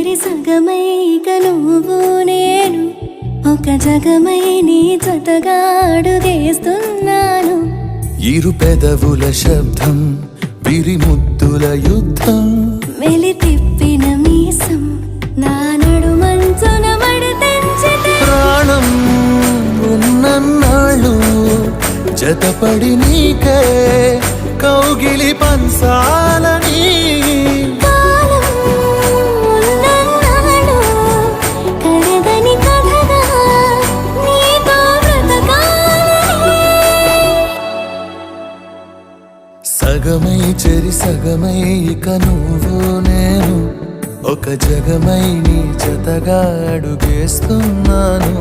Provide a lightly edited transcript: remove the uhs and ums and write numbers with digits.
చెరి సగమై ఇక నువ్వు నేను ఒక జగమై నీ జతగా అడుగేస్తున్నాను. ఇరు పెదవుల శబ్దం పిరిముద్దుల యుద్ధం మెలి తిప్పిన మీసం నా నడుమంచున మడతెంచితే ప్రాణం ఉన్నన్నాళ్ళు జతపడి నీకే కౌగిలి పంచాలని కాలం ఉన్నన్నాడు కరగని కథగా నీతో బ్రతకాలని. సగమై చెరి సగమై ఇక నువ్వు నేను ఒక జగమై నీ జతగా అడుగేస్తున్నాను.